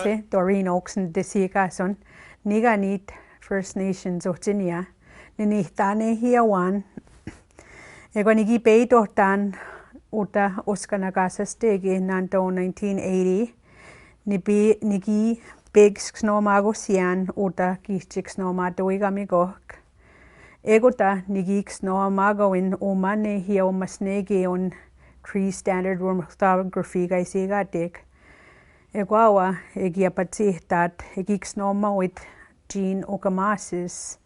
se Doreen Oakes and nêhiyawêwin niganit First Nations Otinia ninihta nêhiyawêwin egwanigi beidortan uta oskanagasa nanto 1980 nigi big snomagosian uta gichik snomadoigamigok egota nigi snomagowin uma nêhiyawêwin Cree Standard Orthography gaisigadik egwawa egiapatihtat egiksnomawit Jean okamasis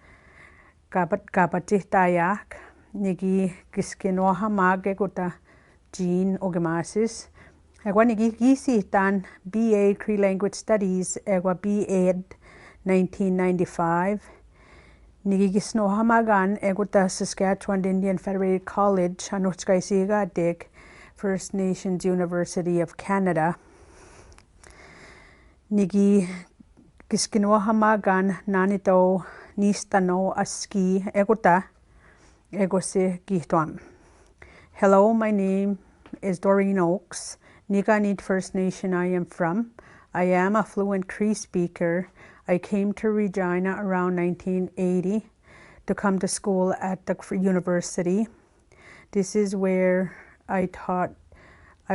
kapatihtayak nigi kiskinohamag egota Jean okamasis egwa nigi gisihtan BA Cree Language Studies egwa BA 1995 nigi gisnohamagan egota Saskatchewan Indian Federated College anuchkaisigadik First Nations University of Canada nigi kiskinohamagan nanito nistano aski egota egose gihtuam. Hello, my name is Doreen Oakes. Niganit First Nation I am from. I am a fluent Cree speaker. I came to Regina around 1980 to come to school at the university. This is where I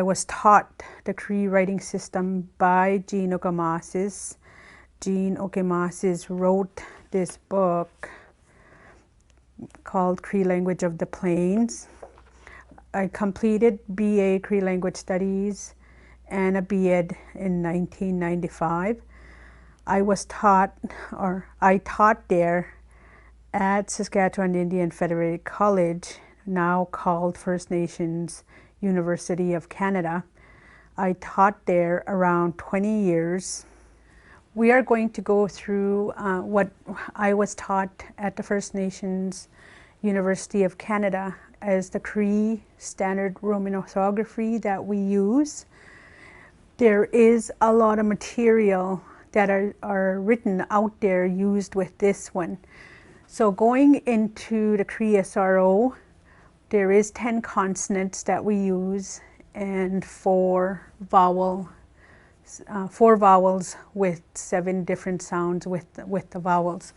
was taught the Cree writing system by Jean Okamasis. Jean Okamasis wrote this book called Cree Language of the Plains. I completed BA Cree Language Studies and a BEd in 1995. I taught there at Saskatchewan Indian Federated College, now called First Nations University of Canada. I taught there around 20 years. We are going to go through what I was taught at the First Nations University of Canada as the Cree Standard Roman Orthography that we use. There is a lot of material that are written out there used with this one. So going into the Cree SRO, there is 10 consonants that we use and 4 vowels with 7 different sounds with the vowels.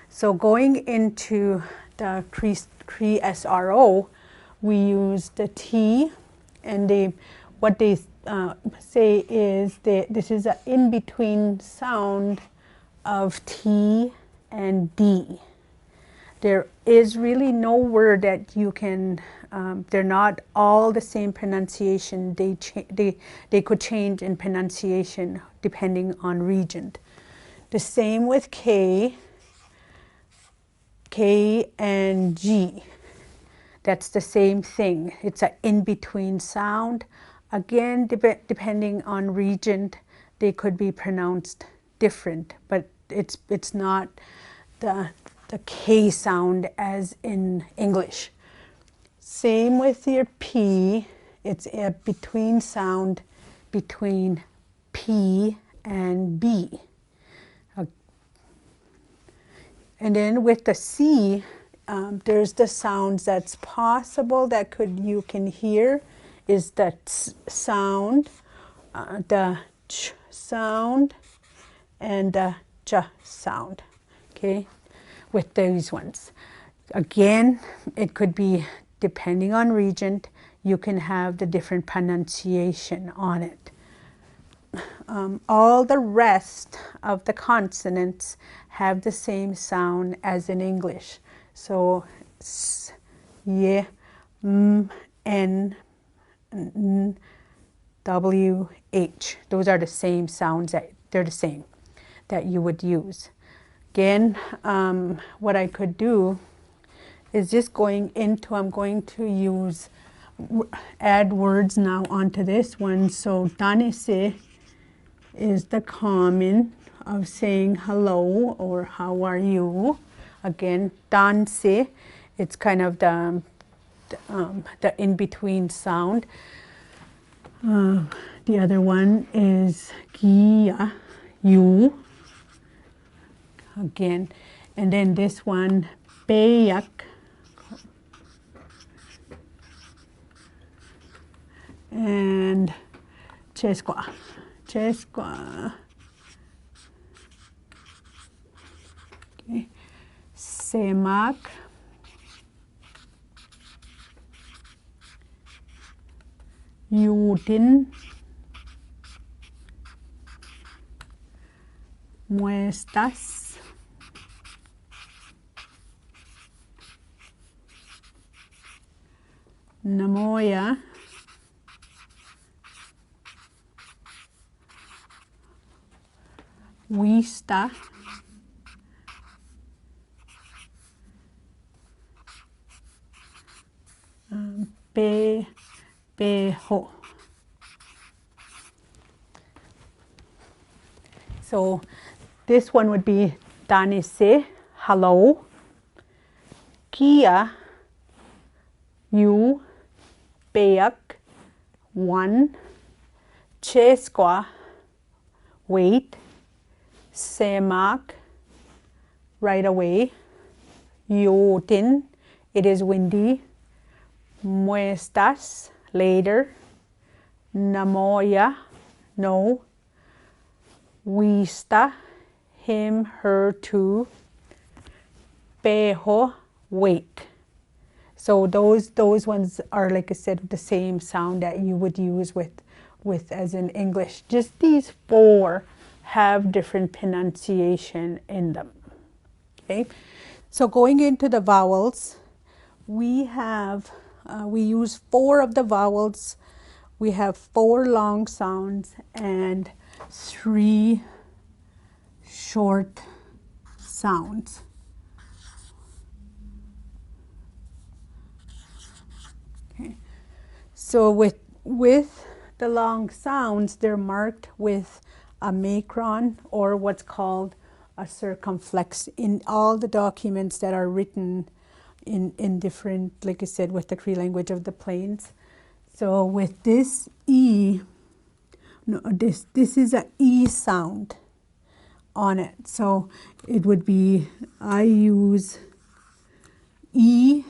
So going into the Cree SRO, we use the T, and what they say is that this is an in-between sound of T and D. There is really no word that you can, they're not all the same pronunciation. They could change in pronunciation depending on region. The same with K and G. That's the same thing. It's an in-between sound. Again, depending on region, they could be pronounced different, but it's not the K sound as in English. Same with your P. It's a between sound between P and B. And then with the C, there's the sounds that's possible that you can hear is the t sound, the ch sound, and the j sound. Okay, with those ones. Again, it could be depending on region. You can have the different pronunciation on it. All the rest of the consonants have the same sound as in English. So s, y, m, n, n, w, h. Those are the same sounds they're the same that you would use. Again, what I could do is just I'm going to add words now onto this one. So danise is the common of saying hello or how are you. Again, danse, it's kind of the in-between sound. The other one is gia, you. Again, and then this one, beyak, and chesqua, Okay. Semak. Yutin. Muestas. Namoya. Vista. Pejo. So this one would be Danise, hello. Kia, you. Beak, one. Chesqua, wait. Semak, right away. Yotin, it is windy. Muestas, later. Namoya, no. Vista, him, her, too. Pejo, wait. So those ones are, like I said, the same sound that you would use with as in English. Just these four have different pronunciation in them. Okay, so going into the vowels, we have we use 4 of the vowels. We have 4 long sounds and 3 short sounds. Okay. So with the long sounds, they're marked with a macron or what's called a circumflex in all the documents that are written in different, like I said, with the Cree language of the plains. So with this E, no, this is a E sound on it. So it would be, I use E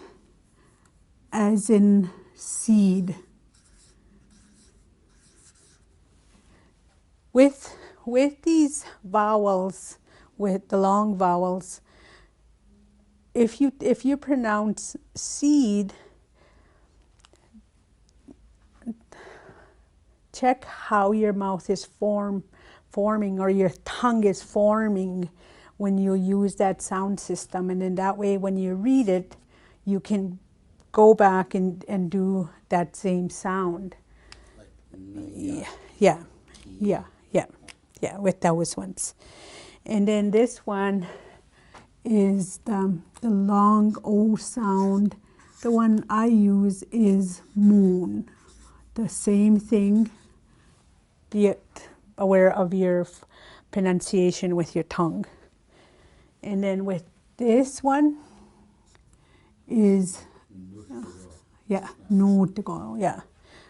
as in seed. With these vowels, with the long vowels, if you pronounce seed, check how your mouth is forming or your tongue is forming when you use that sound system, and then that way when you read it, you can go back and do that same sound. Like yeah, with those ones. And then this one is the long O sound. The one I use is moon. The same thing. Be aware of your pronunciation with your tongue. And then with this one is no to go, yeah.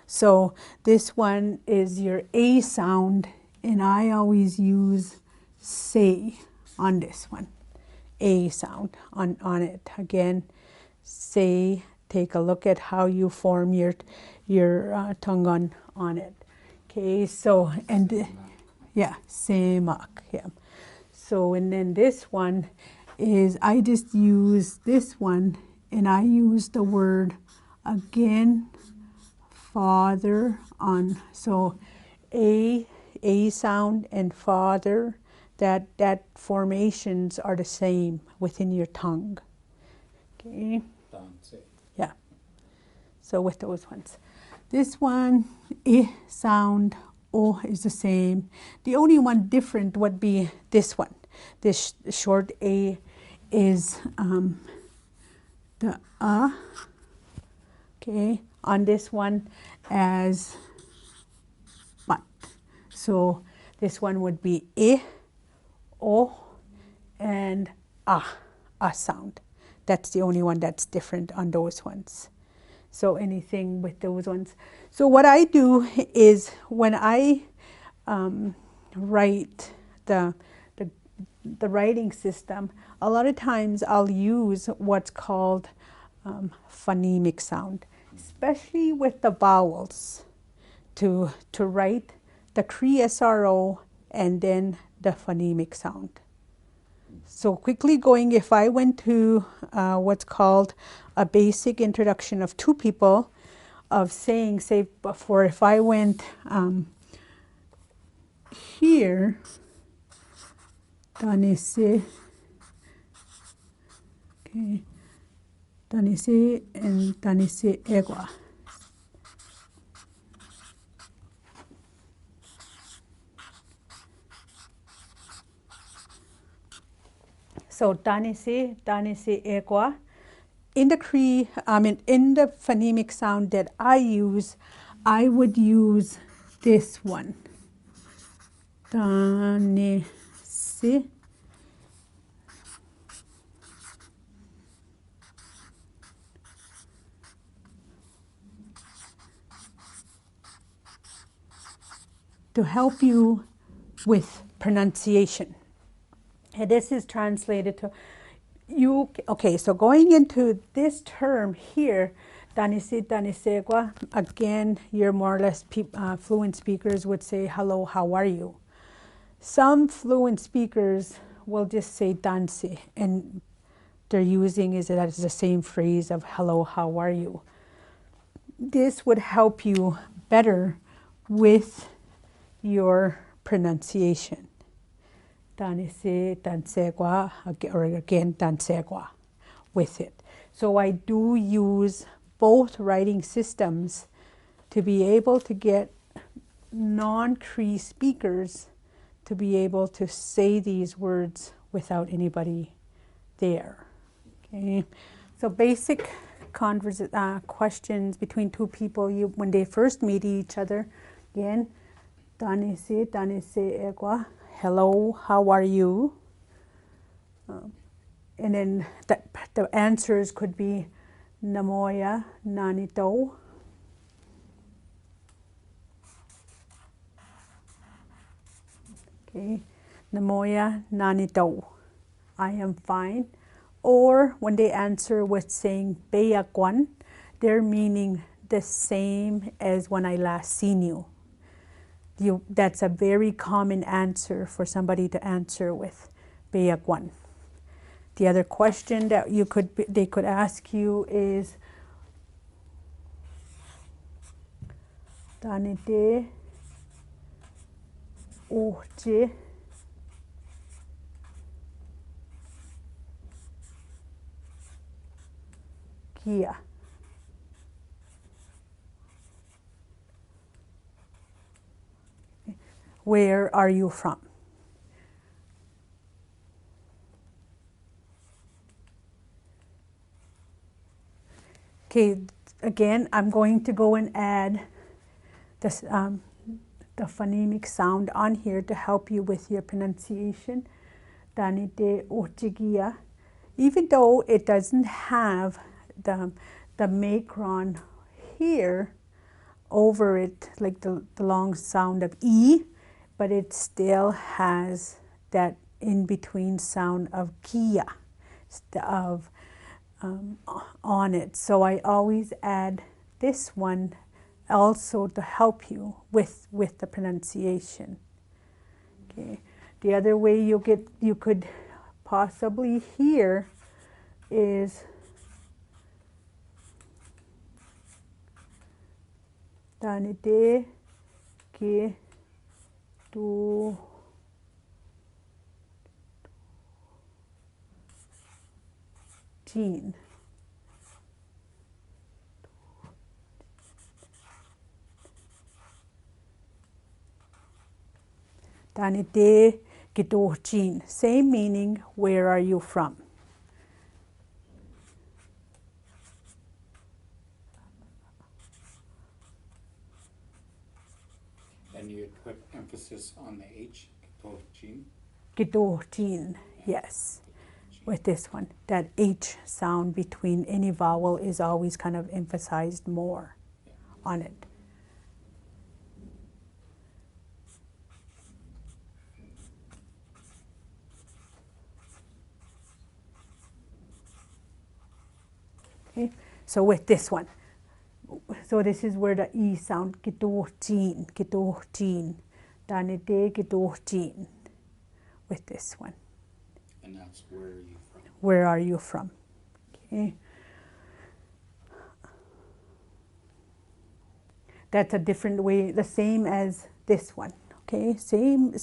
So this one is your A sound, and I always use say on this one. A sound on it. Again, say, take a look at how you form your tongue on it. Okay, so, and yeah, semak, yeah. So, and then this one is, I just use this one, and I use the word again, father on. So, A sound and father, that formations are the same within your tongue. Okay. Yeah. So with those ones. This one, I sound, O is the same. The only one different would be this one. This short A is the okay, on this one as but. So this one would be I, O, and a sound. That's the only one that's different on those ones. So anything with those ones. So what I do is when I write the writing system, a lot of times I'll use what's called phonemic sound, especially with the vowels, to write the Cree SRO and then the phonemic sound. So quickly going, if I went to what's called a basic introduction of two people, of saying, say, before, if I went here, danise, okay, danise and danise egua. So danise, danise egua. In the Cree, in the phonemic sound that I use, I would use this one. Danise. To help you with pronunciation. And this is translated to you. Okay, so going into this term here, danise, danisegua, again, you're more or less fluent speakers would say, hello, how are you? Some fluent speakers will just say danse, and they're using it as the same phrase of hello, how are you? This would help you better with your pronunciation. Danise, dansegua, or again, dansegua with it. So I do use both writing systems to be able to get non-Cree speakers to be able to say these words without anybody there. Okay, so basic questions between two people when they first meet each other. Again, danise, danise egua. Hello, how are you? And then the answers could be namoya, nanito. Okay, namoya, nanito. I am fine. Or when they answer with saying beyaguan, they're meaning the same as when I last seen you. That's a very common answer for somebody to answer with beyaguan. The other question that they could ask you is danite oche kia. Where are you from? Okay, again, I'm going to go and add this, the phonemic sound on here to help you with your pronunciation. Danite ochigia. Even though it doesn't have the macron here over it, like the long sound of E, but it still has that in-between sound of kia, on it. So I always add this one also to help you with the pronunciation. Okay. The other way you could possibly hear is danite ke tu Jean. Danite Jean. Same meaning, where are you from? And you put emphasis on the H, Jean? Jean, yes. With this one, that H sound between any vowel is always kind of emphasized more on it. Okay, so with this one, so this is where the E sound, Jean, danite Jean, with this one. And that's where are you from? Where are you from? Okay. That's a different way, the same as this one. Okay, same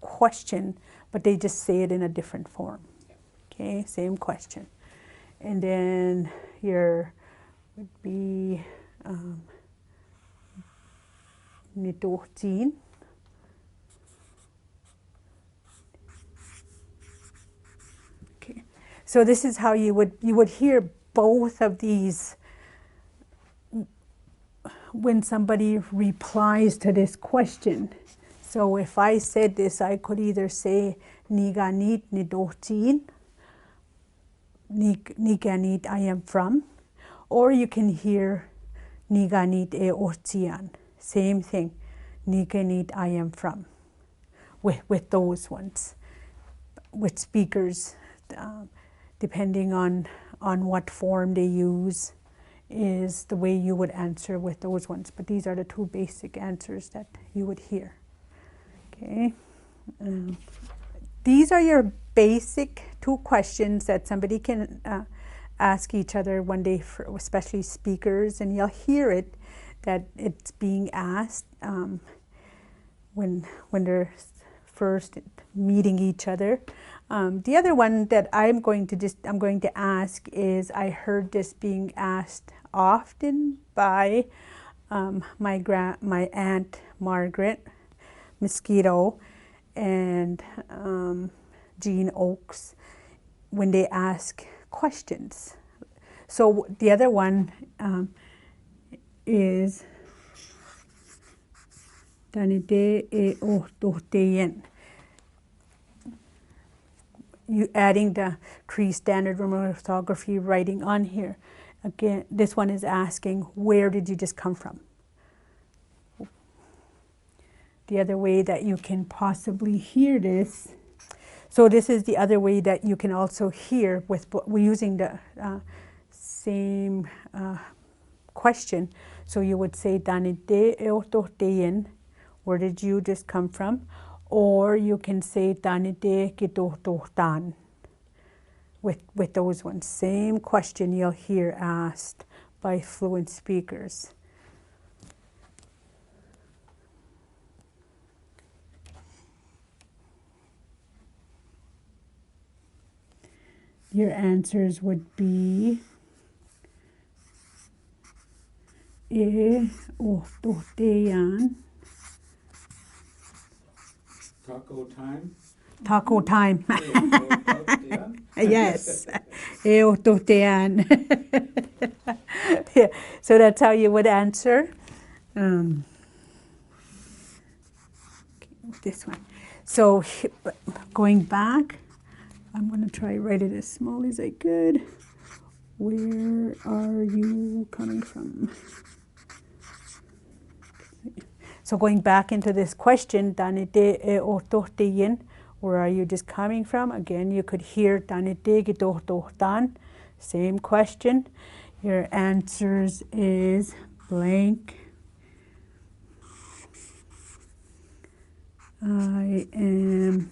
question, but they just say it in a different form. Okay, same question. And then here would be nêhiyawêwin. Okay, so this is how you would hear both of these when somebody replies to this question. So if I said this, I could either say nêhiyawêwin nêhiyawêwin, nêhiyawêwin I am from, or you can hear nêhiyawêwin. Same thing, nêhiyawêwin I am from, with those ones, with speakers, depending on what form they use, is the way you would answer with those ones. But these are the two basic answers that you would hear. Okay, these are your basic two questions that somebody can ask each other one day, especially speakers, and you'll hear it, that it's being asked when they're first meeting each other. The other one that I'm going to ask is, I heard this being asked often by my Aunt Margaret Mosquito and Doreen Oakes when they ask questions. So the other one is you adding the Cree standard room orthography writing on here. Again, this one is asking, where did you just come from? The other way that you can possibly hear this, so this is the other way that you can also hear with using the same question. So you would say, where did you just come from? Or you can say, with those ones. Same question you'll hear asked by fluent speakers. Your answers would be Taco time? Taco time. Yeah. Yes. Yeah. So that's how you would answer. This one. So going back, I'm going to try to write it as small as I could. Where are you coming from? So going back into this question, where are you just coming from? Again, you could hear same question. Your answers is blank. I am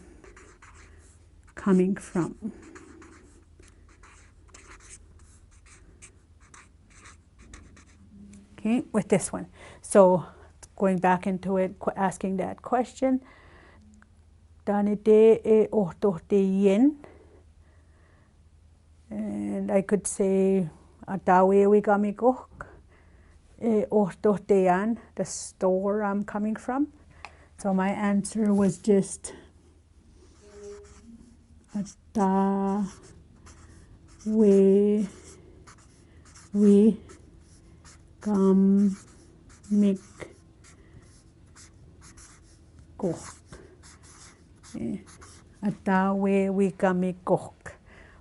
coming from. Okay, with this one. So going back into it, asking that question. And I could say, the store I'm coming from. So my answer was just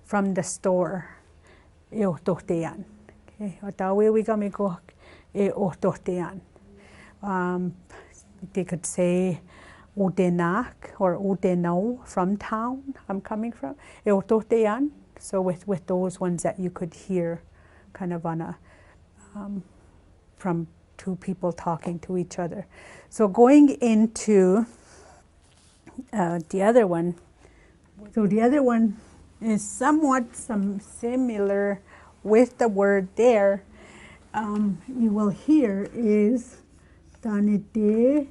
from the store. They could say Udenak or Udeno, from town I'm coming from. So with those ones that you could hear kind of on a from two people talking to each other. So going into the other one, So the other one is somewhat similar with the word there. You will hear is tanete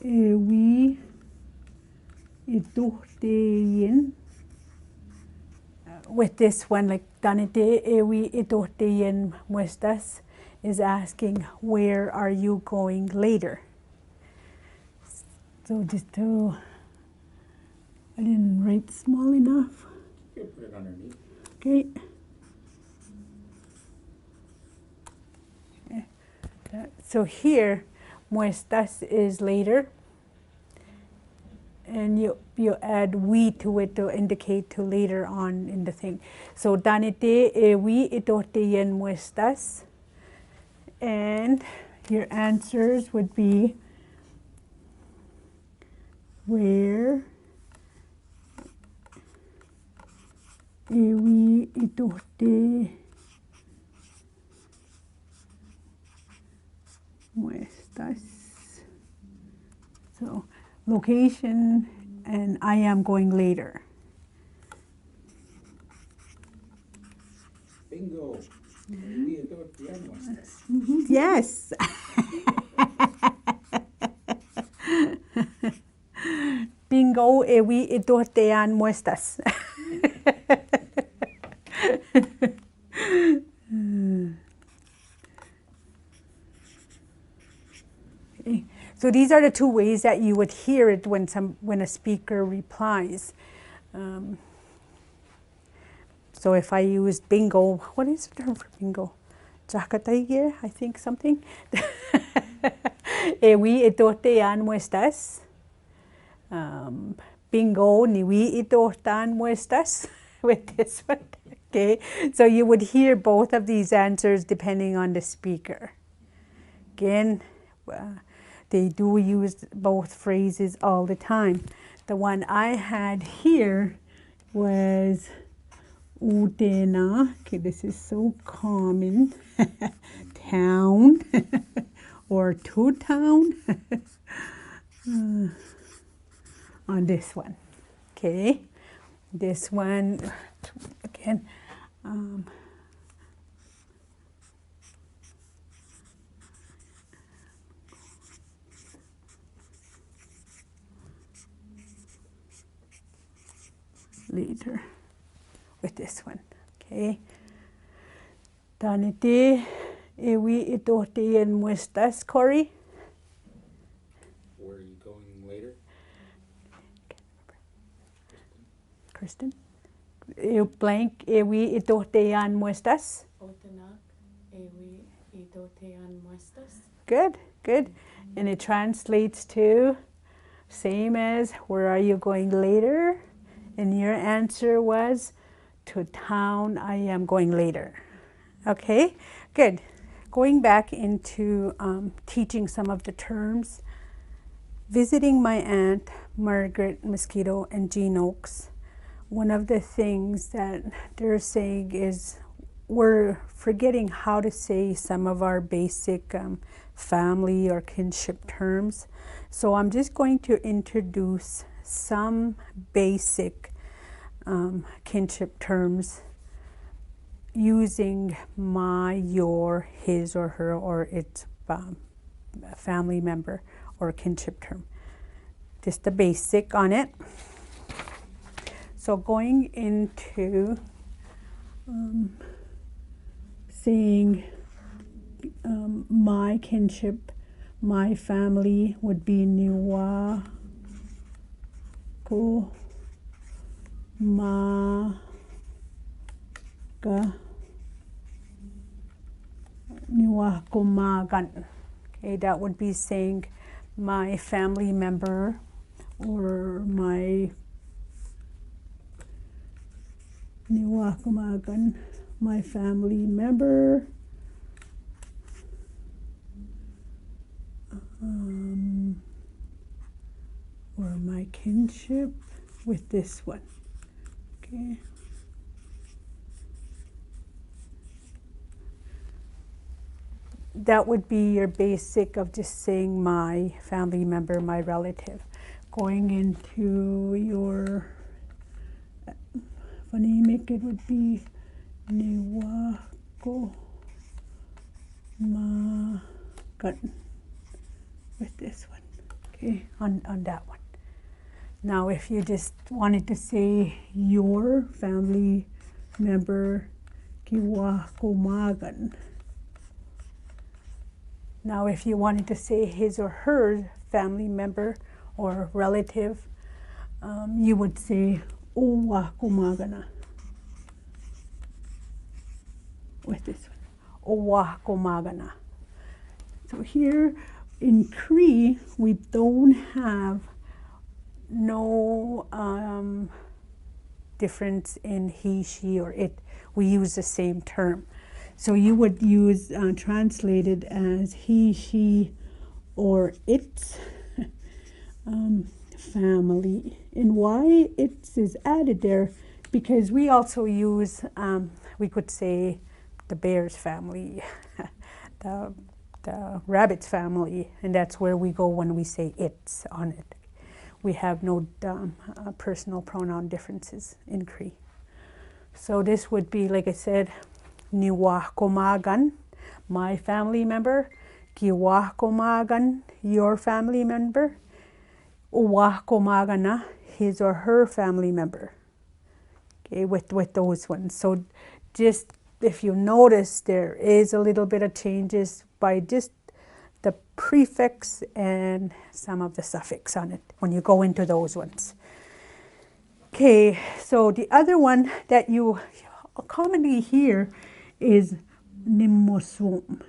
ewi ituhteyin. With this one, like tanete ewi ituhteyin muestas, is asking, where are you going later? So just to, I didn't write small enough. You can put it underneath. Okay. So here, muestas is later, and you add we to it to indicate to later on in the thing. So tanete ewi ituhteyin muestas, and your answers would be, where ewi ituhte muestas. So location, and I am going later. Bingo. We adore the animals. Yes. Bingo, ewi ituhteyan muestas. Okay. So these are the two ways that you would hear it when a speaker replies. So if I use bingo, what is the term for bingo? Jakataige, I think something. Ewi ituhteyan muestas. Bingo, niwi ituhtan muestas. With this one. Okay, so you would hear both of these answers depending on the speaker. Again, they do use both phrases all the time. The one I had here was utena. Okay, this is so common. Town or to town. On this one. Okay, this one again. Later with this one. Okay. Tanete ewi ituhteyin muestas, Corey? Where are you going later? Kristen? Blank ewi ituhteyan muestas? Otenak ewi ituhteyan muestas. Good, good. And it translates to same as where are you going later? And your answer was to town, I am going later. Okay, good. Going back into teaching some of the terms. Visiting my aunt, Margaret Mosquito and Jean Oakes, one of the things that they're saying is we're forgetting how to say some of our basic family or kinship terms. So I'm just going to introduce some basic kinship terms using my, your, his or her, or its family member or kinship term. Just the basic on it. So going into saying my kinship, my family would be niwa ko ma ga niwa ko magan. Okay, that would be saying my family member or my niwa ko magan, my family member. Or my kinship with this one. Okay. that would be your basic of just saying my family member, my relative. Going into your phonemic, it would be nêhiyawêwin with this one, okay, on that one. Now, if you just wanted to say your family member, nêhiyawêwin. Now, if you wanted to say his or her family member or relative, you would say owahkumagana with this one, owahkumagana. So here in Cree, we don't have no difference in he, she, or it. We use the same term. So you would use translated as he, she, or its family. And why its is added there? Because we also use, we could say the bear's family, the rabbit's family, and that's where we go when we say its on it. We have no personal pronoun differences in Cree. So this would be, like I said, nêhiyawêwin, my family member, Qu'Appelle, your family member, owahkumagana, his or her family member. Okay, with those ones. So just if you notice, there is a little bit of changes by just the prefix and some of the suffix on it when you go into those ones. Okay, so the other one that you commonly hear is nimosum.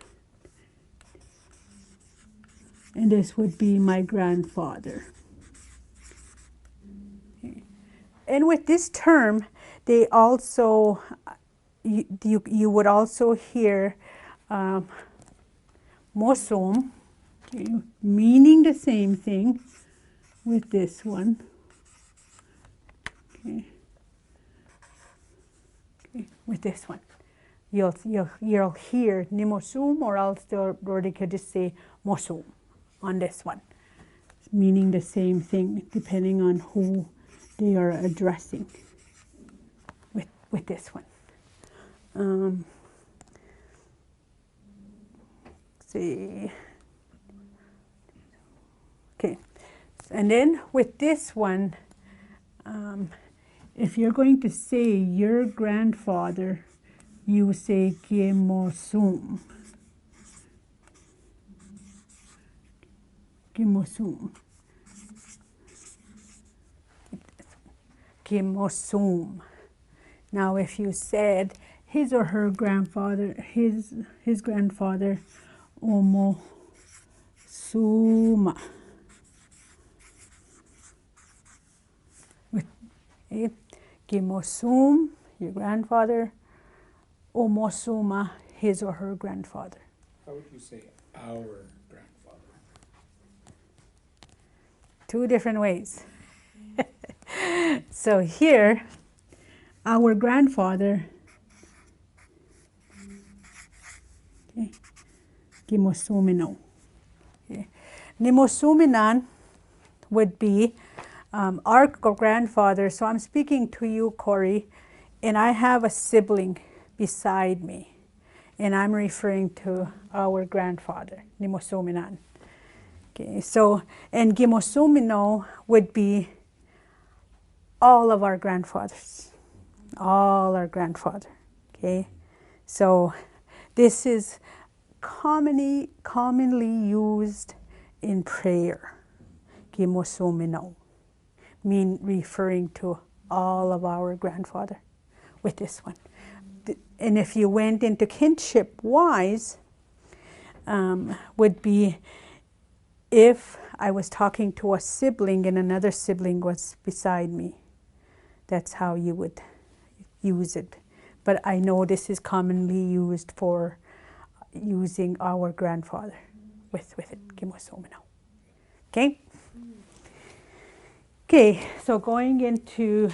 And this would be my grandfather. Okay. And with this term, they also, you would also hear mosum, okay, meaning the same thing with this one. Okay. Okay, with this one. You'll hear nimosum, or else they could just say mosum on this one, meaning the same thing depending on who they are addressing with this one. See. Okay, and then with this one, if you're going to say your grandfather, you say kimosum. Kimosum. Kimosum. Now, if you said his or her grandfather, his grandfather, omosuma. With kimosum, your grandfather, omosuma, his or her grandfather. How would you say our grandfather? Two different ways. So here, our grandfather, okay, kimosumino. Okay. Nimosuminan would be our grandfather. So I'm speaking to you, Corey, and I have a sibling beside me, and I'm referring to our grandfather, nimosuminan. Okay, so, and gimosumino would be all of our grandfathers, all our grandfather. Okay, so this is commonly used in prayer. Gimosumino, mean referring to all of our grandfather with this one. And if you went into kinship wise, would be if I was talking to a sibling and another sibling was beside me. That's how you would use it. But I know this is commonly used for using our grandfather with it. Okay? Okay, so going into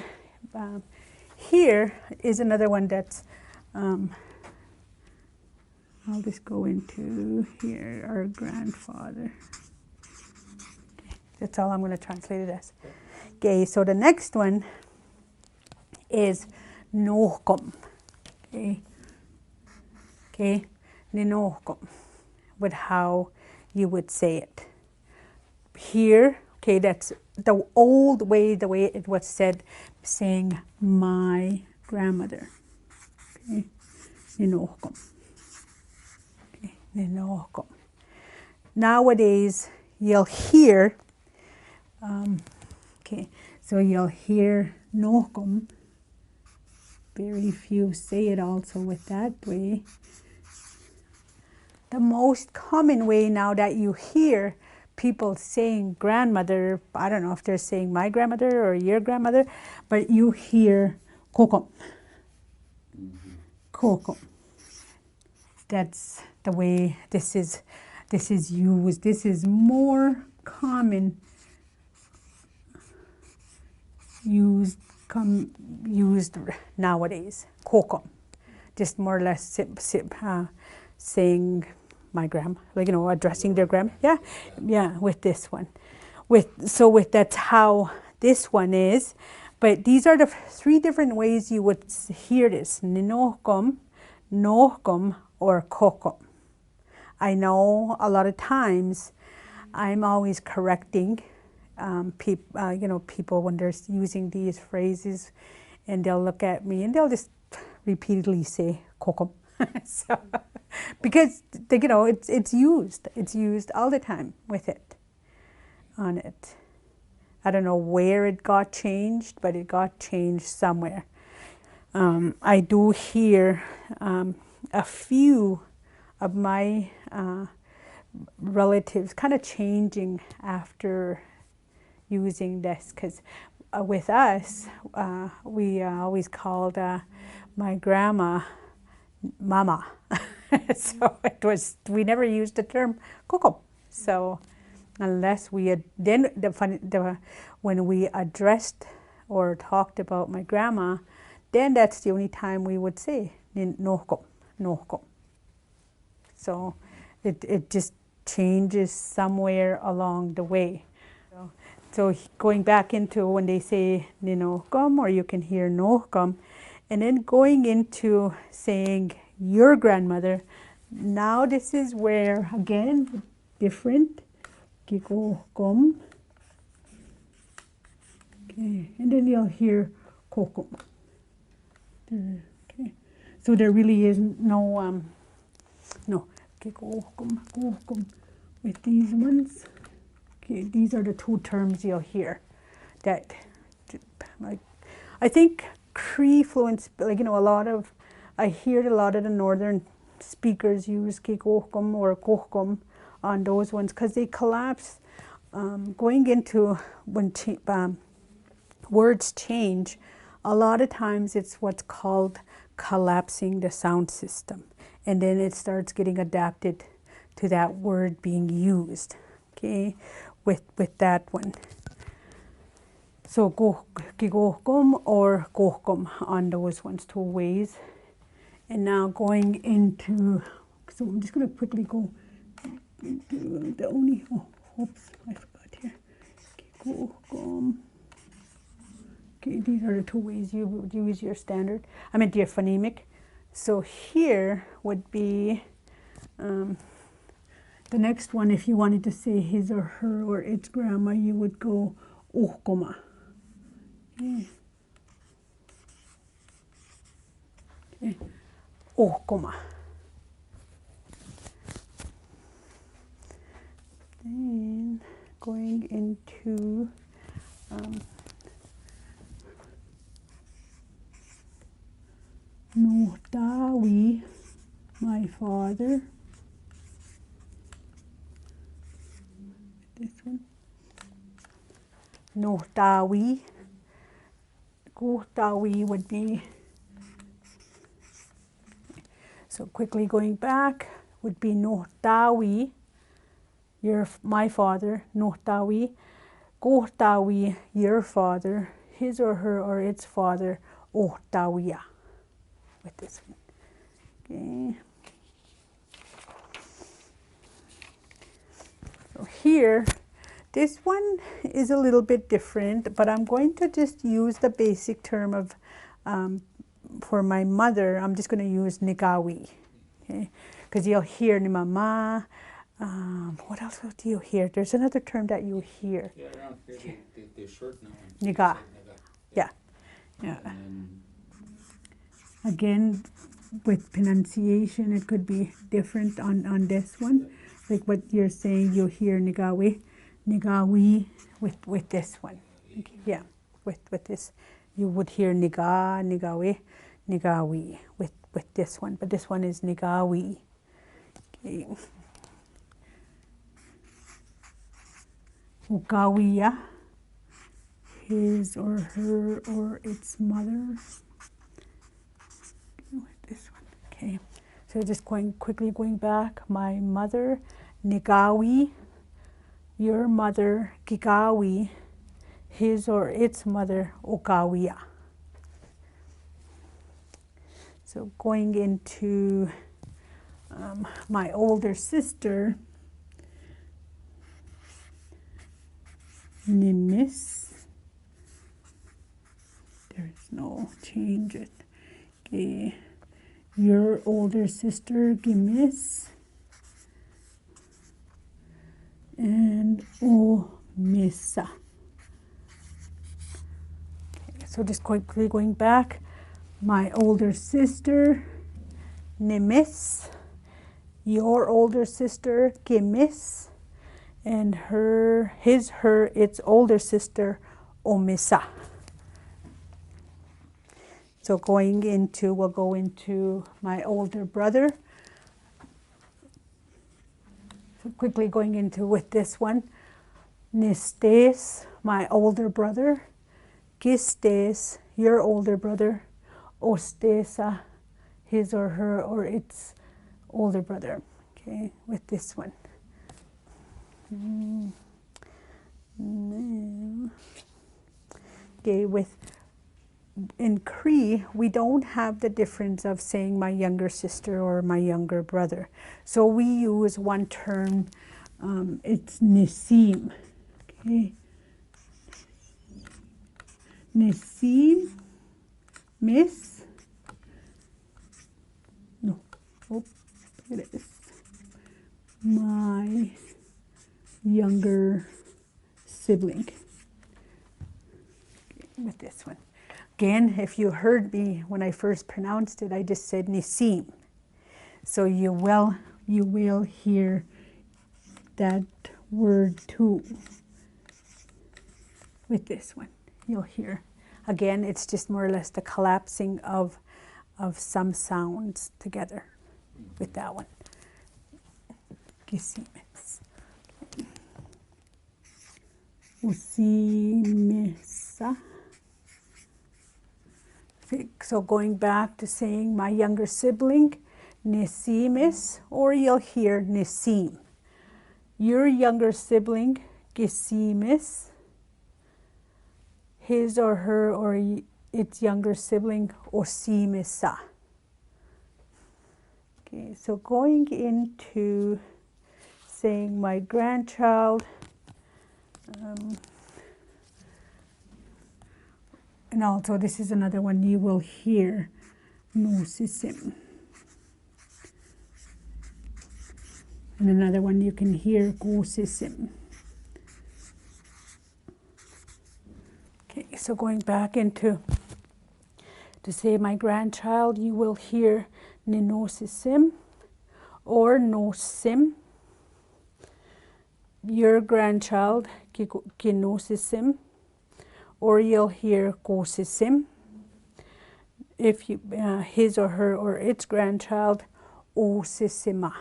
here is another one that's I'll just go into here, our grandfather. Okay, that's all I'm going to translate it as. Okay, so the next one is nohkom. Okay, ninohkom, with how you would say it. Here, okay, that's the old way, the way it was said, saying my grandmother. Okay, ninohkom. Okay, ninohkom. Nowadays, you'll hear, okay, so you'll hear nohkom. Very few say it also with that way. The most common way now that you hear people saying grandmother, I don't know if they're saying my grandmother or your grandmother, but you hear kokom. Kokom. That's the way this is used. This is more common used nowadays. Kokom. Just more or less saying my grandma, like, you know, addressing their grandma. Yeah, with this one. That's how this one is. But these are the three different ways you would hear this: ninohkom, nohkom, or kokom. I know a lot of times I'm always correcting people when they're using these phrases, and they'll look at me and they'll just repeatedly say kokom. So, because it's used all the time with it on it. I don't know where it got changed, but it got changed somewhere. I do hear a few of my relatives kind of changing after using this, because with us, we always called my grandma Mama. So we never used the term kokom. So unless we had, when we addressed or talked about my grandma, then that's the only time we would say nohkom, nohkom. So it just changes somewhere along the way. So going back into when they say ninohkom, or you can hear nohkom, and then going into saying your grandmother, now this is where, again, different. Kikohkom. Okay, and then you'll hear kokom. Okay, so there really is no kikohkom, kohkom with these ones. Okay, these are the two terms you'll hear. That, like, I think Cree fluent, like, you know, I hear a lot of the northern speakers use kikohkom or kohkom on those ones, because they collapse. Going into when words change, a lot of times it's what's called collapsing the sound system, and then it starts getting adapted to that word being used. Okay, with that one. So kikohkom or kohkom on those ones, two ways. And now going into, so I'm just going to quickly go into the only, oops, I forgot here. Kikohkom. Okay, these are the two ways you would use your standard, your phonemic. So here would be the next one. If you wanted to say his or her or its grandma, you would go ohkoma. Okay. Okay. Ohkoma. Then going into Nohtawi, my father. This one. Nohtawi. Kohtawi would be, so quickly going back, would be Nohtawi, my father, Nohtawi. Kohtawi, your father, his or her or its father, Ohtawiya, with this one. Okay. So here, this one is a little bit different, but I'm going to just use the basic term of, for my mother, I'm just going to use nigawi, okay? Because you'll hear ni mama. What else do you hear? There's another term that you hear. Yeah, around here they shorten that one. Niga. Niga. Yeah. Yeah. And Again, with pronunciation, it could be different on this one. Like what you're saying, you'll hear nigawi with this one. Okay, yeah, with this. You would hear nigawi with this one, but this one is nigawi. Okay. Ugawiya, his or her or its mother. With this one. Okay. So just quickly going back. My mother, nigawi. Your mother, gigawi. His or its mother, ugawiya. So going into my older sister, nimis. There is no change it. Okay. Your older sister, gimis. And omisa. Okay, so just quickly going back. My older sister, nimis. Your older sister, gimis. And its older sister, omisa. So we'll go into my older brother. So quickly going into with this one. Nistes, my older brother. Gistes, your older brother. Ostesa, his or her or its older brother. Okay, with this one. Okay, in Cree, we don't have the difference of saying my younger sister or my younger brother. So we use one term, it's nisim. Okay. Nisim, miss. No, oh, it is. My younger sibling. Okay, with this one. Again, if you heard me when I first pronounced it, I just said nisim. So you will hear that word too. With this one, you'll hear. Again, it's just more or less the collapsing of some sounds together with that one. Gisimis. Usimisa. So going back to saying my younger sibling, nisimis, or you'll hear nisim. Your younger sibling, gisimis. His or her or its younger sibling, osimisa. Okay, so going into saying my grandchild, and also this is another one you will hear, nosisim. And another one you can hear, gosisim. Okay, so going back into to say my grandchild, you will hear ninosisim or nosim. Your grandchild, kinosisim, or you'll hear gosisim. If you, his or her or its grandchild, osisima,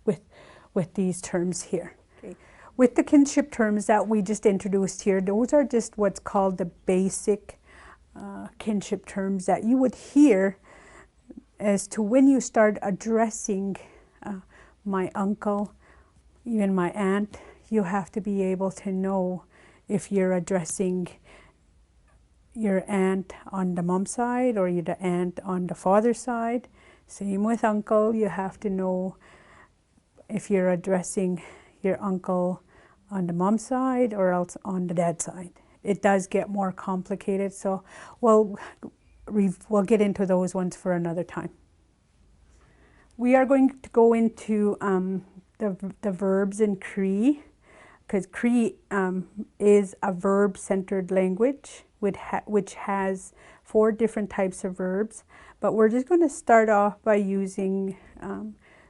with these terms here. Okay. With the kinship terms that we just introduced here, those are just what's called the basic kinship terms that you would hear as to when you start addressing my uncle, even my aunt. You have to be able to know if you're addressing your aunt on the mom side or the aunt on the father side. Same with uncle, you have to know if you're addressing your uncle on the mom's side or else on the dad's side. It does get more complicated, so we'll get into those ones for another time. We are going to go into the verbs in Cree, because Cree is a verb-centered language which has 4 different types of verbs. But we're just going to start off by using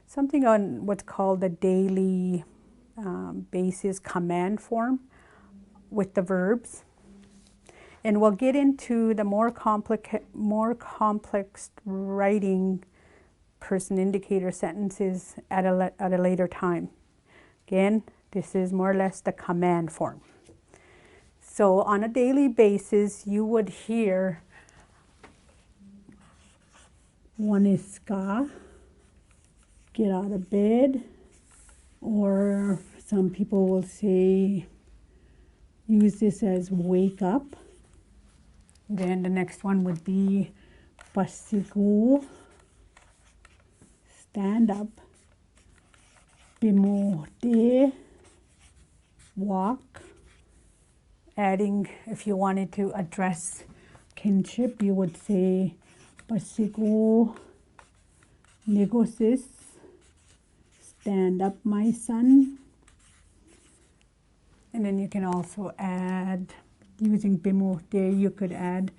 something on what's called the daily basis command form with the verbs. And we'll get into the more complex writing person indicator sentences at a later time. Again, this is more or less the command form. So on a daily basis, you would hear one is ska, get out of bed, or some people will say, use this as wake up. Then the next one would be pasigo, stand up, bimode, walk. Adding, if you wanted to address kinship, you would say pasigo negosis, stand up my son. And then you can also add, using bimode, you could add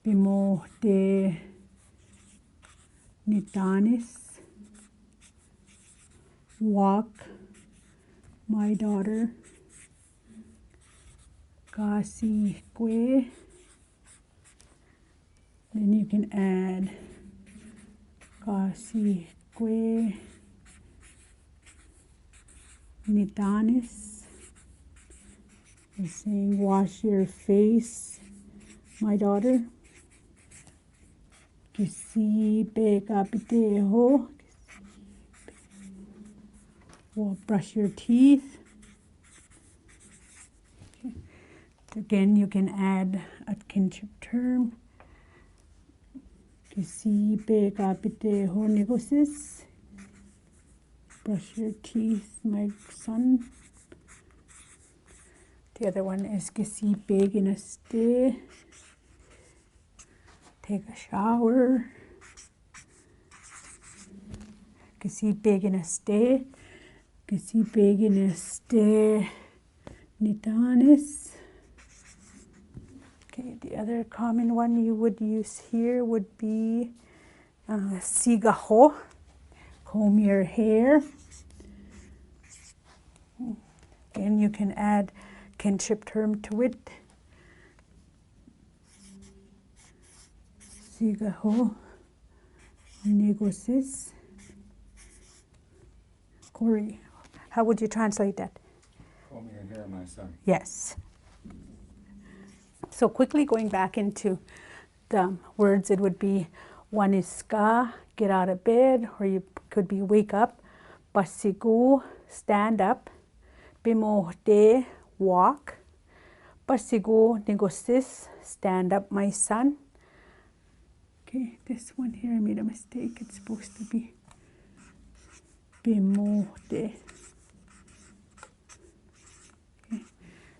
bimode nitanis, walk my daughter, kasi kwe. Then you can add kasi kwe nitanis. You're saying wash your face, my daughter. Kisi beka piteho. Well, brush your teeth. Okay. Again, you can add a kinship term. Kisi beka piteho negosis. Brush your teeth, my son. The other one is kisi begina ste. Take a shower. Kisi begina ste. Kisi begina ste nitanis. Okay, the other common one you would use here would be sigaho, comb your hair. Again, you can add kinship term to it. Sigaho negosis. Corey, how would you translate that? Comb your hair, my son. Yes. So quickly going back into the words, it would be one is ska, get out of bed, or you could be wake up. Pasigu, stand up. Bimode, walk. Pasigu, negosis, stand up, my son. Okay, this one here I made a mistake. It's supposed to be bimode. Okay.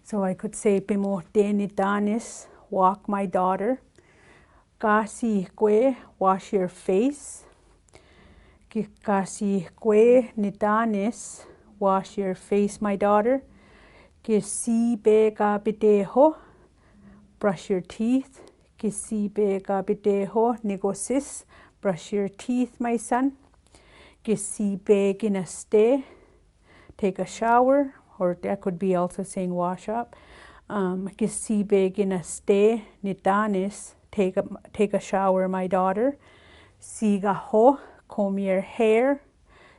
So I could say bimode nitanis, walk my daughter. Kasi kwe, wash your face. Kasi kwe nitanis, wash your face, my daughter. Kisi beka piteho, brush your teeth. Kisi beka piteho negosis, brush your teeth, my son. Kisi begina ste, take a shower, or that could be also saying wash up. Kisi begina ste nitanis, take a shower, my daughter. Sigaho, comb your hair.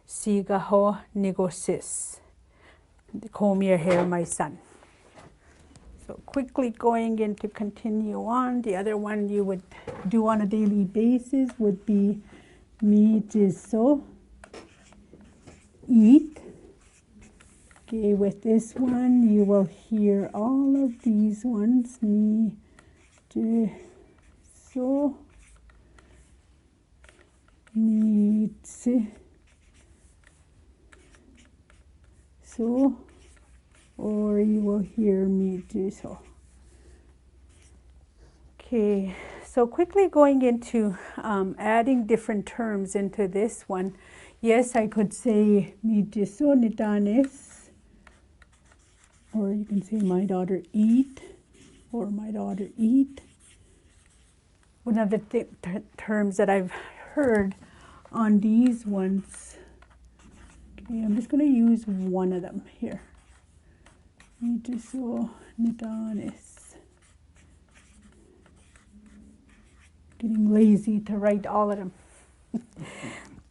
Sigaho negosis, comb your hair, my son. So quickly going in to continue on, the other one you would do on a daily basis would be mi jiso, eat. Okay, with this one you will hear all of these ones. Mi jiso, mi so, or you will hear so. Okay, so quickly going into adding different terms into this one. Yes, I could say so nitanes, or you can say my daughter eat, or my daughter eat. One of the terms that I've heard on these ones, okay, I'm just going to use one of them here. So nitanes. Getting lazy to write all of them.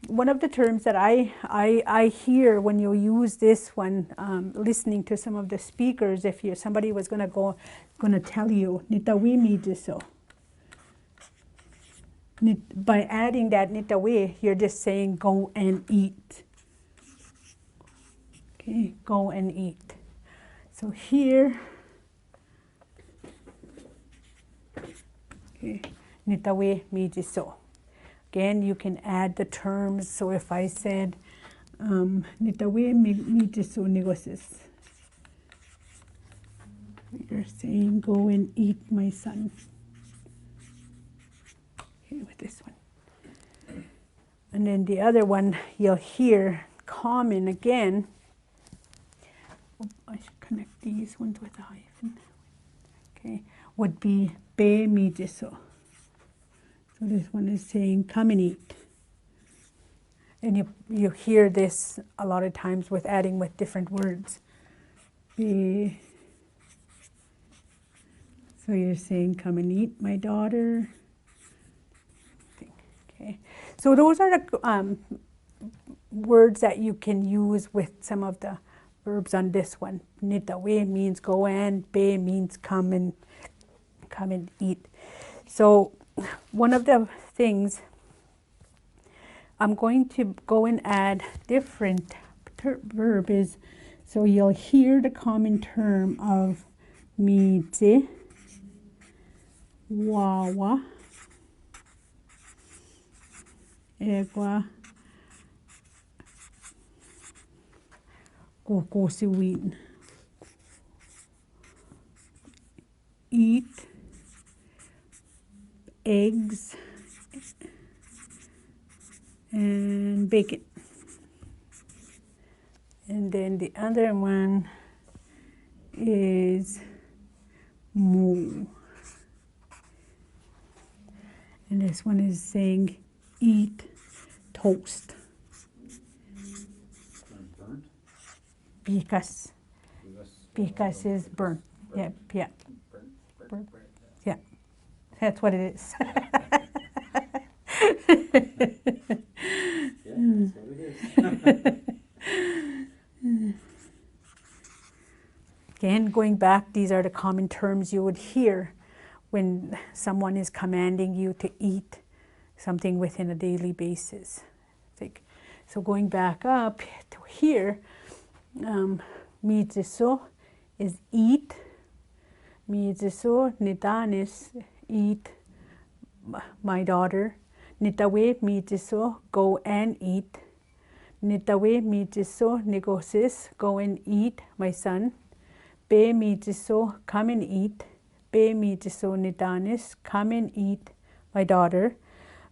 One of the terms that I hear when you use this one, listening to some of the speakers, if somebody was going to tell you nitawe mijiso. By adding that nitawe, you're just saying go and eat. Okay, go and eat. So here, okay, nitawe mijiso. Again, you can add the terms. So if I said nitawe mijiso negoses, you're saying go and eat, my son. Okay, with this one. And then the other one, you'll hear common again. I should connect these ones with a hyphen. Okay, would be be mijiso. So this one is saying come and eat. And you hear this a lot of times with adding with different words. Be. So you're saying come and eat, my daughter. Okay. So those are the words that you can use with some of the verbs on this one. Nitawe means go and, be means come and eat. So one of the things, I'm going to go and add different verb is, so you'll hear the common term of mite, wawa, egwa, nêhiyawêwin. Eat, eggs, and bacon. And then the other one is moo. And this one is saying eat toast. Burnt? Because is burnt. Yeah. Burnt. Yeah. That's what it is. That's what it is. Again, going back, these are the common terms you would hear when someone is commanding you to eat something within a daily basis. So going back up to here, mijiso is eat. Mijiso nitanes, eat, my daughter. Nitawe mijiso, go and eat. Nitawe mijiso negoses, go and eat, my son. Be mijiso, come and eat. Be mijiso nitanes, come and eat, my daughter.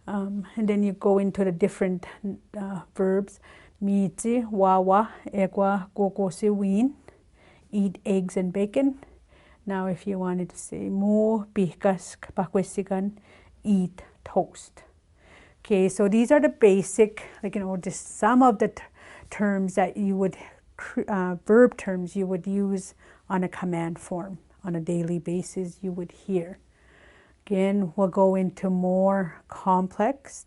And then you go into the different verbs. Miji, wawa, egwa, nêhiyawêwin, eat eggs and bacon. Now if you wanted to say mo, pikas, pakwesigan, eat toast. Okay, so these are the basic, just some of the terms that you would, verb terms you would use on a command form on a daily basis you would hear. Again, we'll go into more complex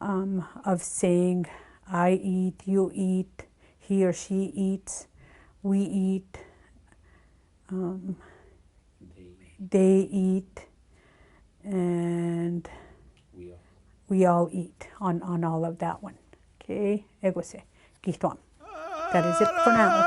of saying I eat, you eat, he or she eats, we eat, they eat, and we all eat on all of that one. Okay, egose, gihtuam. That is it for now.